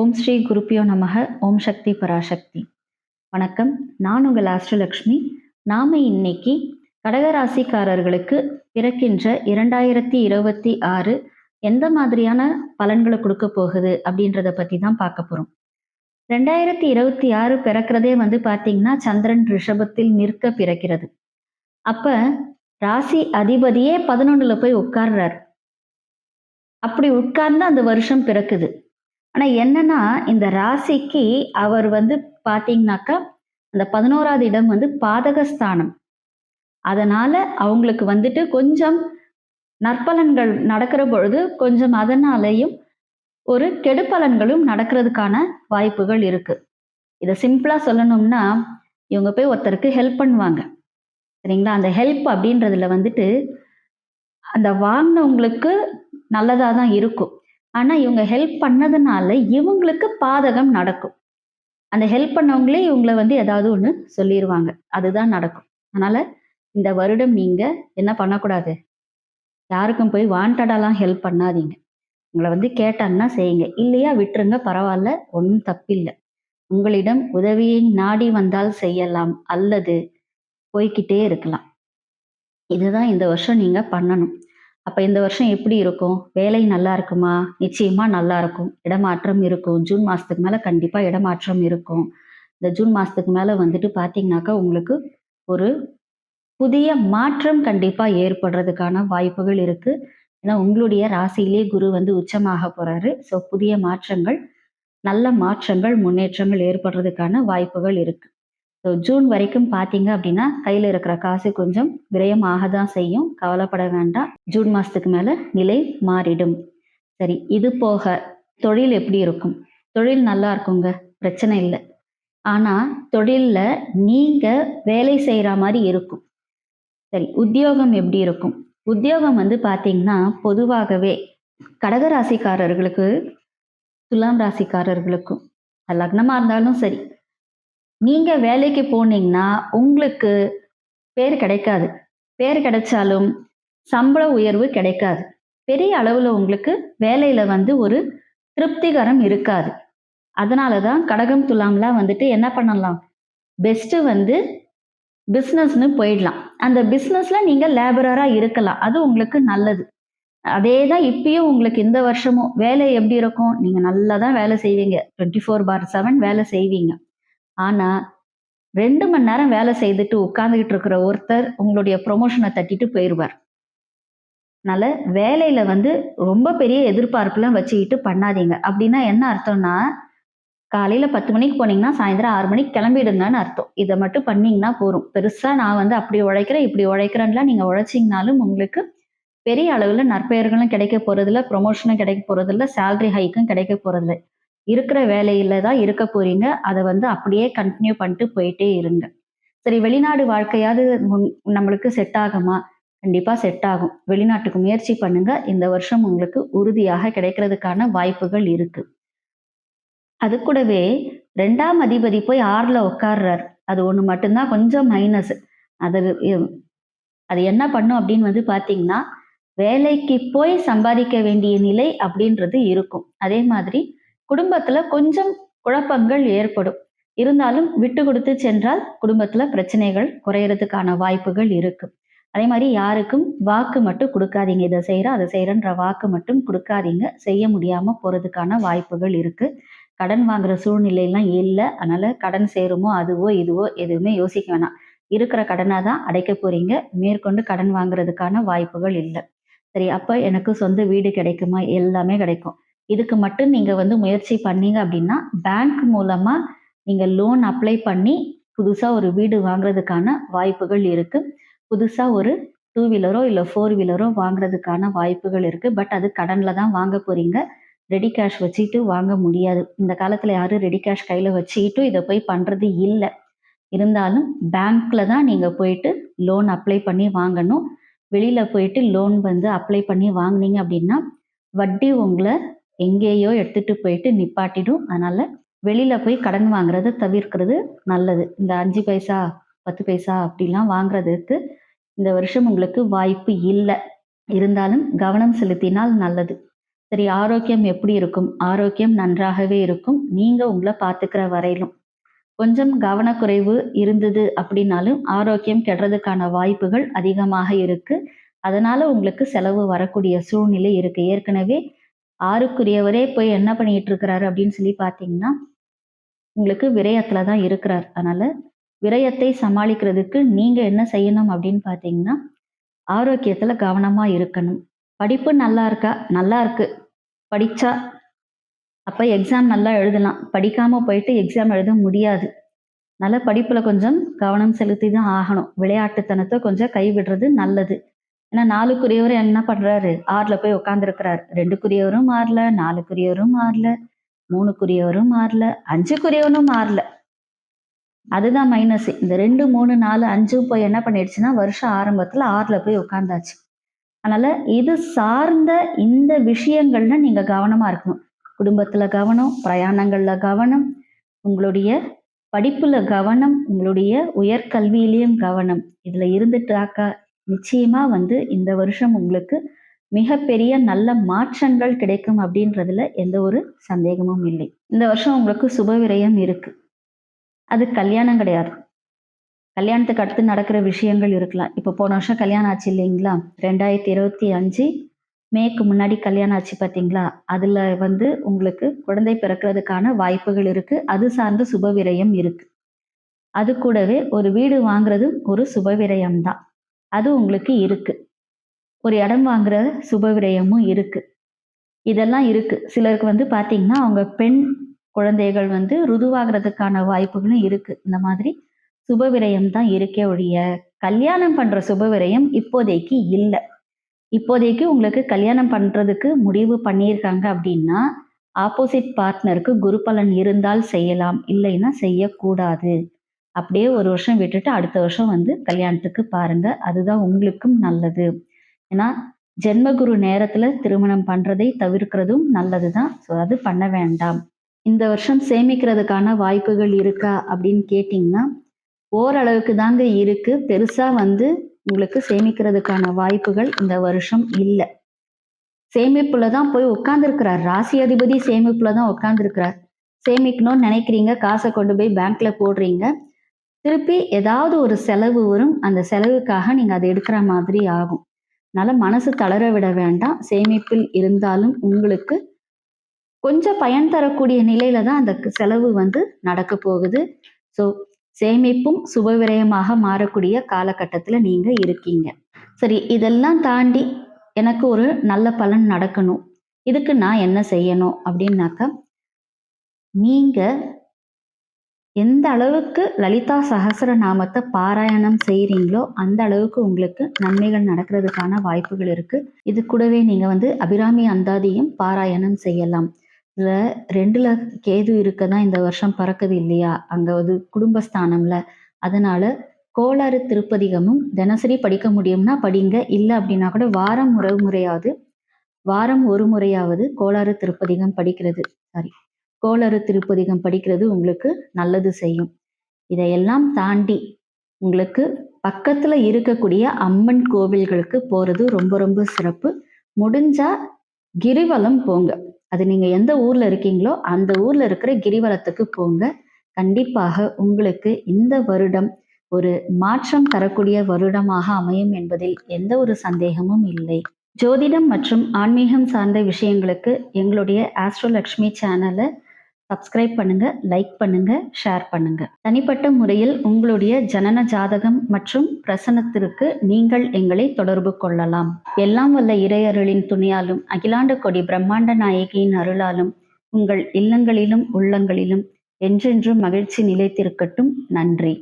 ஓம் ஸ்ரீ குருப்பியோ நமக. ஓம் சக்தி பராசக்தி. வணக்கம். நான் உங்கள் ஆஸ்ட்ரோலக்ஷ்மி. நாம இன்னைக்கு கடகராசிக்காரர்களுக்கு பிறக்கின்ற 2026 எந்த மாதிரியான பலன்களை கொடுக்க போகுது அப்படின்றத பத்தி தான் பார்க்க போறோம். 2026 பிறக்கிறதே பாத்தீங்கன்னா சந்திரன் ரிஷபத்தில் நிற்க பிறக்கிறது. அப்ப ராசி அதிபதியே 11ல போய் உட்கார்றார். அப்படி உட்கார்ந்து அந்த வருஷம் பிறக்குது. ஆனா என்னன்னா, இந்த ராசிக்கு அவர் பார்த்தீங்கன்னாக்கா, அந்த 11வது இடம் பாதகஸ்தானம். அதனால அவங்களுக்கு கொஞ்சம் நற்பலன்கள் நடக்கிற பொழுது, கொஞ்சம் அதனாலேயும் ஒரு கெடுபலன்களும் நடக்கிறதுக்கான வாய்ப்புகள் இருக்கு. இத சிம்பிளா சொல்லணும்னா, இவங்க போய் ஒருத்தருக்கு ஹெல்ப் பண்ணுவாங்க. சரிங்களா? அந்த ஹெல்ப் அப்படின்றதுல அந்த வாங்கினவங்களுக்கு நல்லதா தான் இருக்கும். ஆனா இவங்க ஹெல்ப் பண்ணதுனால இவங்களுக்கு பாதகம் நடக்கும். அந்த ஹெல்ப் பண்ணவங்களே இவங்கள ஏதாவது ஒண்ணு சொல்லிருவாங்க. அதுதான் நடக்கும். அதனால இந்த வருடம் நீங்க என்ன பண்ணக்கூடாது? யாருக்கும் போய் வாண்டடாலாம் ஹெல்ப் பண்ணாதீங்க. உங்கள கேட்டாங்கன்னா செய்யுங்க. இல்லையா விட்டுருங்க, பரவால்ல. ஒண்ணும் தப்பில்ல. உங்களிடம் உதவியை நாடி வந்தால் செய்யலாம், அல்லது போய்க்கிட்டே இருக்கலாம். இதுதான் இந்த வருஷம் நீங்க பண்ணணும். அப்ப இந்த வருஷம் எப்படி இருக்கும்? வேலை நல்லா இருக்குமா? நிச்சயமா நல்லா இருக்கும். இடமாற்றம் இருக்கும். ஜூன் மாசத்துக்கு மேல கண்டிப்பா இடமாற்றம் இருக்கும். இந்த ஜூன் மாசத்துக்கு மேல பார்த்தீங்கன்னாக்கா, உங்களுக்கு ஒரு புதிய மாற்றம் கண்டிப்பா ஏற்படுறதுக்கான வாய்ப்புகள் இருக்கு. ஏன்னா உங்களுடைய ராசியிலே குரு உச்சமாக போறாரு. ஸோ புதிய மாற்றங்கள், நல்ல மாற்றங்கள், முன்னேற்றங்கள் ஏற்படுறதுக்கான வாய்ப்புகள் இருக்கு. ஸோ ஜூன் வரைக்கும் பார்த்தீங்க அப்படின்னா, கையில இருக்கிற காசு கொஞ்சம் விரயமாக தான் செய்யும். கவலைப்பட வேண்டாம். ஜூன் மாசத்துக்கு மேல நிலை மாறிடும். சரி, இது போக தொழில் எப்படி இருக்கும்? தொழில் நல்லா இருக்குங்க, பிரச்சனை இல்லை. ஆனா தொழில்ல நீங்க வேலை செய்யற மாதிரி இருக்கும். சரி, உத்தியோகம் எப்படி இருக்கும்? உத்தியோகம் பார்த்தீங்கன்னா, பொதுவாகவே கடகராசிக்காரர்களுக்கு, துலாம் ராசிக்காரர்களுக்கும், லக்னமா இருந்தாலும் சரி, நீங்க வேலைக்கு போனீங்கன்னா உங்களுக்கு பேர் கிடைக்காது. பேர் கிடைச்சாலும் சம்பள உயர்வு கிடைக்காது. பெரிய அளவுல உங்களுக்கு வேலையில ஒரு திருப்திகரம் இருக்காது. அதனாலதான் கடகம் துலாம்லாம் என்ன பண்ணலாம்? பெஸ்ட் பிசினஸ்னு போயிடலாம். அந்த பிசினஸ்ல நீங்க லேபரரா இருக்கலாம். அது உங்களுக்கு நல்லது. அதேதான் இப்பயும் உங்களுக்கு இந்த வருஷமும் வேலை எப்படி இருக்கும்? நீங்க நல்லா தான் வேலை செய்வீங்க. 24/7 வேலை செய்வீங்க. ஆனா 2 மணி நேரம் வேலை செய்துட்டு உட்கார்ந்துகிட்டு இருக்கிற ஒருத்தர் உங்களுடைய ப்ரொமோஷனை தட்டிட்டு போயிடுவார். அதனால வேலையில ரொம்ப பெரிய எதிர்பார்ப்புலாம் வச்சுக்கிட்டு பண்ணாதீங்க. அப்படின்னா என்ன அர்த்தம்னா, காலையில 10 மணிக்கு போனீங்கன்னா சாயந்தரம் 6 மணிக்கு கிளம்பிடுங்கன்னு அர்த்தம். இதை மட்டும் பண்ணீங்கன்னா போதும். பெருசா நான் அப்படி உழைக்கிறேன், இப்படி உழைக்கிறேன்லாம் நீங்க உழைச்சிங்கனாலும் உங்களுக்கு பெரிய அளவுல நற்பெயர்களும் கிடைக்க போறதில்ல, ப்ரொமோஷனும் கிடைக்க போறதில்ல, சேலரி ஹைக்கும் கிடைக்க போறதில்ல. இருக்கிற வேலையில தான் இருக்க போறீங்க. அதை அப்படியே கண்டினியூ பண்ணிட்டு போயிட்டே இருங்க. சரி, வெளிநாடு வாழ்க்கையாவது நம்மளுக்கு செட் ஆகுமா? கண்டிப்பா செட் ஆகும். வெளிநாட்டுக்கு முயற்சி பண்ணுங்க. இந்த வருஷம் உங்களுக்கு உறுதியாக கிடைக்கிறதுக்கான வாய்ப்புகள் இருக்கு. அது கூடவே 2ஆம் அதிபதி போய் 6ல உட்கார்றார். அது ஒண்ணு மட்டும்தான் கொஞ்சம் மைனஸ். அது அது என்ன பண்ணும் அப்படின்னு பார்த்தீங்கன்னா, வேலைக்கு போய் சம்பாதிக்க வேண்டிய நிலை அப்படின்றது இருக்கும். அதே மாதிரி குடும்பத்துல கொஞ்சம் குழப்பங்கள் ஏற்படும். இருந்தாலும் விட்டு கொடுத்து சென்றால் குடும்பத்துல பிரச்சனைகள் குறையறதுக்கான வாய்ப்புகள் இருக்கு. அதே மாதிரி யாருக்கும் வாக்கு மட்டும் கொடுக்காதீங்க. இதை செய்யறேன், அதை செய்யறேன்ற வாக்கு மட்டும் கொடுக்காதீங்க. செய்ய முடியாம போறதுக்கான வாய்ப்புகள் இருக்கு. கடன் வாங்குற சூழ்நிலையெல்லாம் இல்லை. அதனால கடன் சேருமோ அதுவோ இதுவோ எதுவுமே யோசிக்க வேணாம். இருக்கிற கடனை தான் அடைக்க போறீங்க. மேற்கொண்டு கடன் வாங்குறதுக்கான வாய்ப்புகள் இல்லை. சரி, அப்ப எனக்கு சொந்த வீடு கிடைக்குமா? எல்லாமே கிடைக்கும். இதுக்கு மட்டும் நீங்க முயற்சி பண்ணீங்க அப்படின்னா, பேங்க் மூலமா நீங்க லோன் அப்ளை பண்ணி புதுசா ஒரு வீடு வாங்குறதுக்கான வாய்ப்புகள் இருக்கு. புதுசா ஒரு 2 வீலரோ இல்ல 4 வீலரோ வாங்குறதுக்கான வாய்ப்புகள் இருக்கு. பட் அது கடன்ல தான் வாங்க போறீங்க. ரெடி கேஷ் வச்சுட்டு வாங்க முடியாது. இந்த காலத்துல யாரும் ரெடி கேஷ் கையில வச்சுக்கிட்டு இதை போய் பண்றது இல்லை. இருந்தாலும் பேங்க்ல தான் நீங்க போயிட்டு லோன் அப்ளை பண்ணி வாங்கணும். வெளியில போயிட்டு லோன் அப்ளை பண்ணி வாங்குனீங்க அப்படின்னா, வட்டி உங்கள எங்கேயோ எடுத்துட்டு போயிட்டு நிப்பாட்டிடும். அதனால வெளியில போய் கடன் வாங்குறத தவிர்க்கிறது நல்லது. இந்த 5 பைசா, 10 பைசா அப்படிலாம் வாங்குறதுக்கு இந்த வருஷம் உங்களுக்கு வாய்ப்பு இல்ல. இருந்தாலும் கவனம் செலுத்தினால் நல்லது. சரி, ஆரோக்கியம் எப்படி இருக்கும்? ஆரோக்கியம் நன்றாகவே இருக்கும். நீங்க உங்கள பார்த்துக்கிற வரையிலும். கொஞ்சம் கவனக்குறைவு இருந்தது அப்படின்னாலும், ஆரோக்கியம் கெடுறதுக்கான வாய்ப்புகள் அதிகமாக இருக்கு. அதனால உங்களுக்கு செலவு வரக்கூடிய சூழ்நிலை இருக்கு. ஏற்கனவே 6க்குரியவரே போய் என்ன பண்ணிட்டு இருக்கிறாரு அப்படின்னு சொல்லி பார்த்தீங்கன்னா, உங்களுக்கு விரயத்துல தான் இருக்கிறார். அதனால விரயத்தை சமாளிக்கிறதுக்கு நீங்க என்ன செய்யணும் அப்படின்னு பார்த்தீங்கன்னா, ஆரோக்கியத்துல கவனமா இருக்கணும். படிப்பு நல்லா இருக்கா? நல்லா இருக்கு. படிச்சா அப்ப எக்ஸாம் நல்லா எழுதலாம். படிக்காம போயிட்டு எக்ஸாம் எழுத முடியாது. அதனால படிப்புல கொஞ்சம் கவனம் செலுத்தி தான் ஆகணும். விளையாட்டுத்தனத்த கொஞ்சம் கைவிடுறது நல்லது. ஏன்னா 4க்குரியவர் என்ன பண்றாரு? 6ல போய் உட்கார்ந்திருக்கிறாரு. 2க்குரியவரும் மாறல, 4க்குரியவரும் மாறல, 3க்குரியவரும் மாறல, 5க்குரியவனும் மாறல. அதுதான் மைனஸ். இந்த 2, 3, 4, 5 போய் என்ன பண்ணிடுச்சுன்னா, வருஷம் ஆரம்பத்துல 6ல போய் உட்கார்ந்தாச்சு. அதனால இது சார்ந்த இந்த விஷயங்கள்ல நீங்க கவனமா இருக்கணும். குடும்பத்துல கவனம், பிரயாணங்கள்ல கவனம், உங்களுடைய படிப்புல கவனம், உங்களுடைய உயர்கல்வியிலயும் கவனம். இதுல இருந்துட்டாக்கா நிச்சயமா இந்த வருஷம் உங்களுக்கு மிகப்பெரிய நல்ல மாற்றங்கள் கிடைக்கும் அப்படின்றதுல எந்த ஒரு சந்தேகமும் இல்லை. இந்த வருஷம் உங்களுக்கு சுப விரயம் இருக்கு. அது கல்யாணம் கிடையாது. கல்யாணத்துக்கு அடுத்து நடக்கிற விஷயங்கள் இருக்கலாம். இப்போ போன வருஷம் கல்யாணம் ஆச்சு இல்லைங்களா? 2025 மேக்கு முன்னாடி கல்யாணம் ஆச்சு பார்த்தீங்களா? அதுல உங்களுக்கு குழந்தை பிறக்கிறதுக்கான வாய்ப்புகள் இருக்கு. அது சார்ந்த சுப விரயம் இருக்கு. அது கூடவே ஒரு வீடு வாங்குறது ஒரு சுப விரயம் தான். அது உங்களுக்கு இருக்கு. ஒரு இடம் வாங்குற சுப விரயமும் இருக்கு. இதெல்லாம் இருக்கு. சிலருக்கு பார்த்தீங்கன்னா, அவங்க பெண் குழந்தைகள் ருதுவாகிறதுக்கான வாய்ப்புகளும் இருக்கு. இந்த மாதிரி சுப விரயம் தான் இருக்கே ஒழிய, கல்யாணம் பண்ற சுப விரயம் இப்போதைக்கு இல்ல. இப்போதைக்கு உங்களுக்கு கல்யாணம் பண்றதுக்கு முடிவு பண்ணியிருக்காங்க அப்படின்னா, ஆப்போசிட் பார்ட்னருக்கு குரு பலன் இருந்தால் செய்யலாம். இல்லைன்னா செய்யக்கூடாது. அப்படியே ஒரு வருஷம் விட்டுட்டு அடுத்த வருஷம் கல்யாணத்துக்கு பாருங்க. அதுதான் உங்களுக்கும் நல்லது. ஏன்னா, ஜென்மகுரு நேரத்துல திருமணம் பண்றதை தவிர்க்கிறதும் நல்லதுதான். ஸோ அது பண்ண வேண்டாம். இந்த வருஷம் சேமிக்கிறதுக்கான வாய்ப்புகள் இருக்கா அப்படின்னு கேட்டிங்கன்னா, ஓரளவுக்கு தாங்க இருக்கு. பெருசா உங்களுக்கு சேமிக்கிறதுக்கான வாய்ப்புகள் இந்த வருஷம் இல்ல. சேமிப்புல தான் போய் உட்கார்ந்திருக்கிறார். ராசி அதிபதி சேமிப்புல தான் உட்கார்ந்திருக்கிறார். சேமிக்கணும்னு நினைக்கிறீங்க, காசை கொண்டு போய் பேங்க்ல போடுறீங்க. திருப்பி ஏதாவது ஒரு செலவு வரும். அந்த செலவுக்காக நீங்க அதை எடுக்கிற மாதிரி ஆகும். அதனால மனசு தளர விட வேண்டாம். சேமிப்பில் இருந்தாலும் உங்களுக்கு கொஞ்சம் பயன் தரக்கூடிய நிலையில தான் அந்த செலவு நடக்க போகுது. ஸோ சேமிப்பும் சுபவிரயமாக மாறக்கூடிய காலகட்டத்துல நீங்க இருக்கீங்க. சரி, இதெல்லாம் தாண்டி எனக்கு ஒரு நல்ல பலன் நடக்கணும். இதுக்கு நான் என்ன செய்யணும் அப்படின்னாக்கா, நீங்க எந்த அளவுக்கு லலிதா சகஸ்ரநாமத்தை பாராயணம் செய்றீங்களோ, அந்த அளவுக்கு உங்களுக்கு நன்மைகள் நடக்கிறதுக்கான வாய்ப்புகள் இருக்கு. இது கூடவே நீங்க அபிராமி அந்தாதியும் பாராயணம் செய்யலாம். இதுல 2ல கேது இருக்க தான் இந்த வருஷம் பறக்குது இல்லையா? அங்க குடும்பஸ்தானம்ல. அதனால கோளாறு திருப்பதிகமும் தினசரி படிக்க முடியும்னா படிங்க. இல்ல அப்படின்னா கூட வாரம் ஒரு முறையாவது கோளாறு திருப்பதிகம் படிக்கிறது. சாரி, கோளறு திருப்பதிகம் படிக்கிறது உங்களுக்கு நல்லது செய்யும். இதையெல்லாம் தாண்டி உங்களுக்கு பக்கத்துல இருக்கக்கூடிய அம்மன் கோவில்களுக்கு போறது ரொம்ப ரொம்ப சிறப்பு. முடிஞ்சா கிரிவலம் போங்க. அது நீங்க எந்த ஊர்ல இருக்கீங்களோ அந்த ஊர்ல இருக்கிற கிரிவலத்துக்கு போங்க. கண்டிப்பாக உங்களுக்கு இந்த வருடம் ஒரு மாற்றம் தரக்கூடிய வருடமாக அமையும் என்பதில் எந்த ஒரு சந்தேகமும் இல்லை. ஜோதிடம் மற்றும் ஆன்மீகம் சார்ந்த விஷயங்களுக்கு எங்களுடைய ஆஸ்ட்ரோலக்ஷ்மி சேனலை சப்ஸ்கிரைப் பண்ணுங்க, லைக் பண்ணுங்க, ஷேர் பண்ணுங்க. தனிப்பட்ட முறையில் உங்களுடைய ஜனன ஜாதகம் மற்றும் பிரசனத்திற்கு நீங்கள் எங்களை தொடர்பு கொள்ளலாம். எல்லாம் வல்ல இறையருளின் துணையாலும் அகிலாண்ட கொடி பிரம்மாண்ட நாயகியின் அருளாலும் உங்கள் இல்லங்களிலும் உள்ளங்களிலும் என்றென்றும் மகிழ்ச்சி நிலைத்திருக்கட்டும். நன்றி.